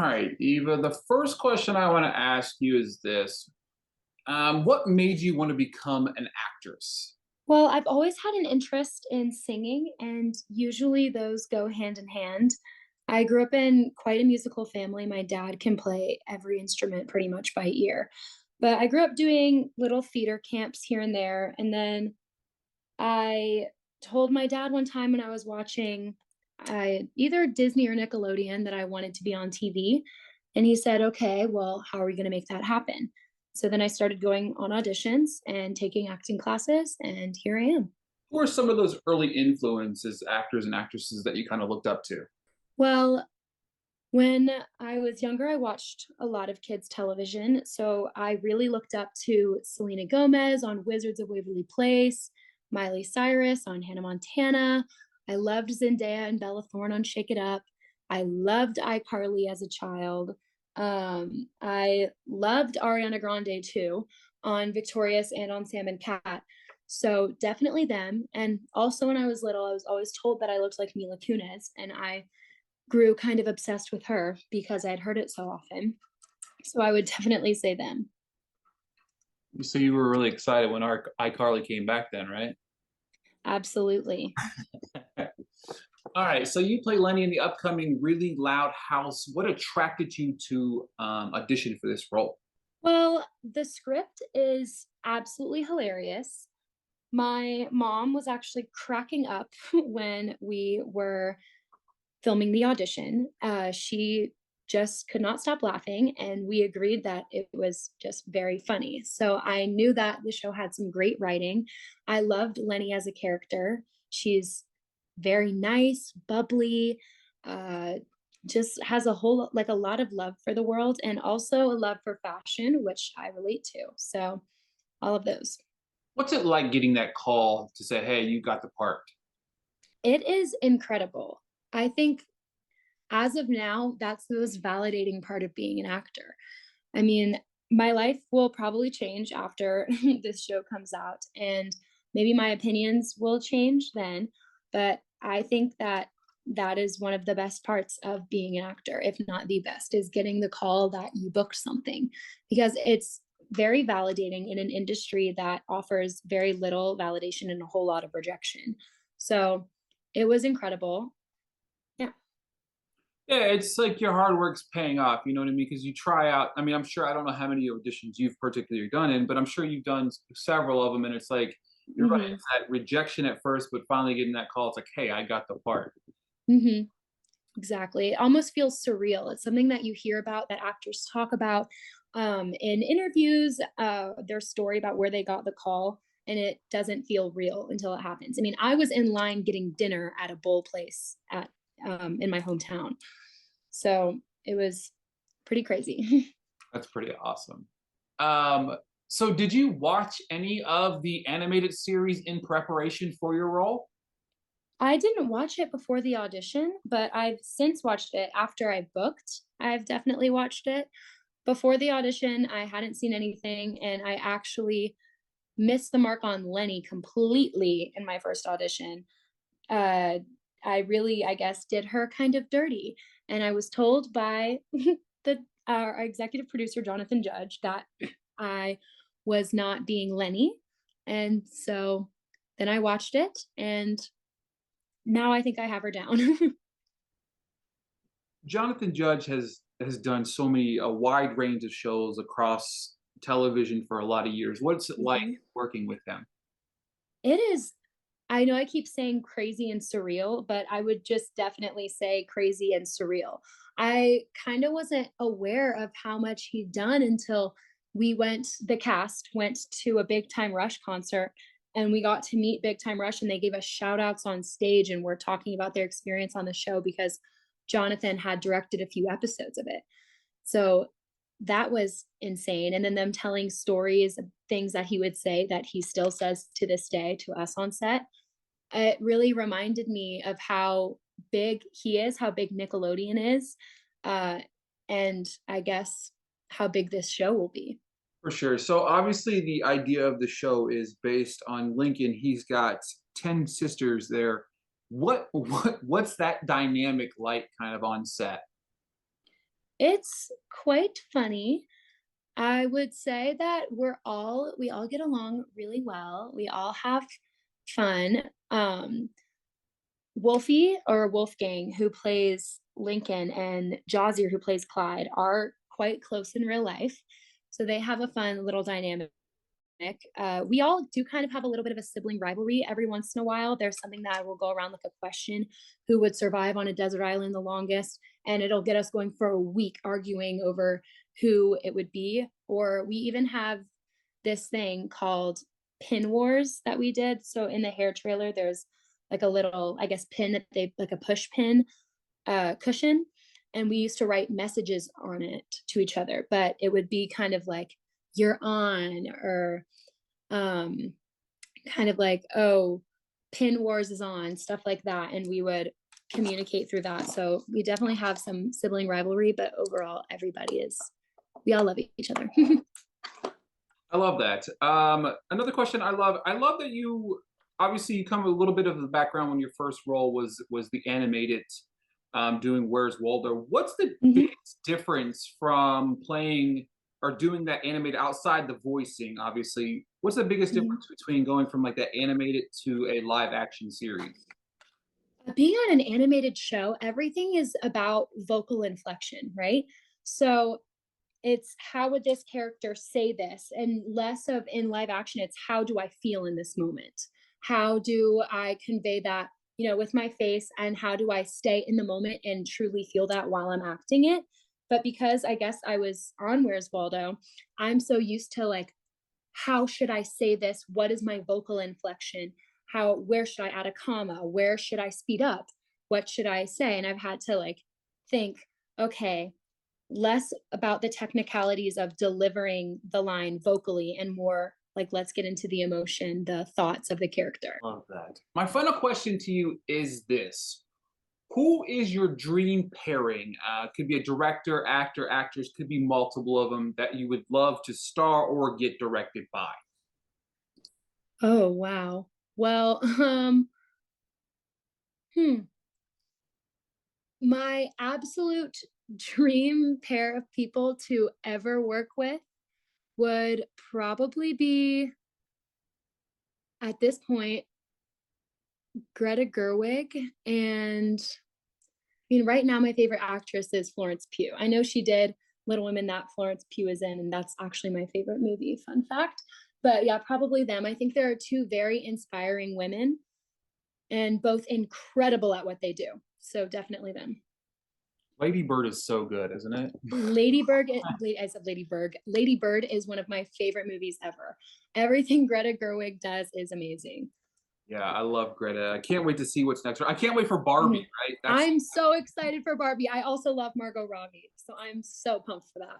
right, Eva, the first question I want to ask you is this. What made you want to become an actress? Well, I've always had an interest in singing, and usually those go hand in hand. I grew up in quite a musical family. My dad can play every instrument pretty much by ear. But I grew up doing little theater camps here and there. And then I told my dad one time when I was watching either Disney or Nickelodeon that I wanted to be on TV. And he said, okay, well, how are we going to make that happen? So then I started going on auditions and taking acting classes, and here I am. Who are some of those early influences, actors and actresses that you kind of looked up to? Well, when I was younger, I watched a lot of kids' television. So I really looked up to Selena Gomez on Wizards of Waverly Place, Miley Cyrus on Hannah Montana. I loved Zendaya and Bella Thorne on Shake It Up. I loved iCarly as a child. I loved Ariana Grande too on Victorious and on Sam and Cat. So definitely them. And also when I was little, I was always told that I looked like Mila Kunis, and I grew kind of obsessed with her because I'd heard it so often. So I would definitely say them. So you were really excited when our iCarly came back then, right? Absolutely. All right, so you play Lenny in the upcoming Really Loud House. What attracted you to audition for this role? Well, the script is absolutely hilarious. My mom was actually cracking up when we were filming the audition. She just could not stop laughing, and we agreed that it was just very funny. So I knew that the show had some great writing. I loved Lenny as a character. She's very nice, bubbly, uh, just has a lot of love for the world and also a love for fashion, which I relate to. So all of those. What's it like getting that call to say, hey, you got the part? It is incredible. I think as of now, that's the most validating part of being an actor. I mean, my life will probably change after this show comes out, and maybe my opinions will change then. But I think that that is one of the best parts of being an actor, if not the best, is getting the call that you booked something, because it's very validating in an industry that offers very little validation and a whole lot of rejection. So it was incredible. Yeah. Yeah, it's like your hard work's paying off, you know what I mean? Because you try out, I mean, I'm sure, I don't know how many auditions you've particularly done in, but I'm sure you've done several of them. And it's like, you're right, Hmm. it's that rejection at first, but finally getting that call, it's like, hey, I got the part. Hmm. Exactly. It almost feels surreal. It's something that you hear about, that actors talk about in interviews, their story about where they got the call, and it doesn't feel real until it happens. I mean, I was in line getting dinner at a bowl place at in my hometown, so it was pretty crazy. That's pretty awesome. Um, so did you watch any of the animated series in preparation for your role? I didn't watch it before the audition, but I've since watched it after I booked. I've definitely watched it. Before the audition, I hadn't seen anything, and I actually missed the mark on Lenny completely in my first audition. Uh, I really, I guess, did her kind of dirty, and I was told by the our executive producer Jonathan Judge that I was not being Lenny, and so then I watched it, and now I think I have her down. Jonathan Judge has done so many a wide range of shows across television for a lot of years. What's it like Mhm. working with him? It is, I know I keep saying crazy and surreal, but I would just definitely say crazy and surreal. I kind of wasn't aware of how much he'd done until the cast went to a Big Time Rush concert, and we got to meet Big Time Rush, and they gave us shout outs on stage and were talking about their experience on the show because Jonathan had directed a few episodes of it. So that was insane. And then them telling stories, things that he would say that he still says to this day to us on set. It really reminded me of how big he is, how big Nickelodeon is, uh, and I guess how big this show will be. For sure. So obviously the idea of the show is based on Lincoln. He's got 10 sisters there. What's that dynamic like kind of on set? It's quite funny. I would say that we all get along really well. We all have fun. Wolfie or Wolfgang, who plays Lincoln, and Josier, who plays Clyde, are quite close in real life. So they have a fun little dynamic. We all do kind of have a little bit of a sibling rivalry every once in a while. There's something that will go around like a question, who would survive on a desert island the longest, and it'll get us going for a week arguing over who it would be. Or we even have this thing called pin wars that we did. So in the hair trailer, there's like a little, I guess, pin that they like a push pin cushion, and we used to write messages on it to each other, but it would be kind of like "you're on," or um, kind of like, "oh, pin wars is on," stuff like that, and we would communicate through that. So we definitely have some sibling rivalry, but overall, we all love each other. I love that. Another question I love that you obviously you come with a little bit of the background when your first role was the animated doing Where's Waldo. What's the Mhm. biggest difference from playing or doing that animated outside the voicing, obviously? What's the biggest Mhm. difference between going from like that animated to a live action series? Being on an animated show, everything is about vocal inflection, right? So it's how would this character say this, and less of in live action, it's how do I feel in this moment? How do I convey that, with my face, and how do I stay in the moment and truly feel that while I'm acting it? But because I guess I was on Where's Waldo, I'm so used to like, how should I say this? What is my vocal inflection? Where should I add a comma? Where should I speed up? What should I say? And I've had to like think, okay, less about the technicalities of delivering the line vocally and more like, let's get into the emotion, the thoughts of the character. Love that. My final question to you is this. Who is your dream pairing? Could be a director, actor, actress, could be multiple of them that you would love to star or get directed by. Oh, wow. Well, hmm, my absolute dream pair of people to ever work with would probably be, at this point, Greta Gerwig. And I mean, right now, my favorite actress is Florence Pugh. I know she did Little Women that Florence Pugh is in, and that's actually my favorite movie. Fun fact. But yeah, probably them. I think there are two very inspiring women and both incredible at what they do. So definitely them. Lady Bird is so good, isn't it? I said Lady Bird. Lady Bird is one of my favorite movies ever. Everything Greta Gerwig does is amazing. Yeah, I love Greta. I can't wait to see what's next. I can't wait for Barbie, Mhm. right? That's I'm so excited for Barbie. I also love Margot Robbie, so I'm so pumped for that.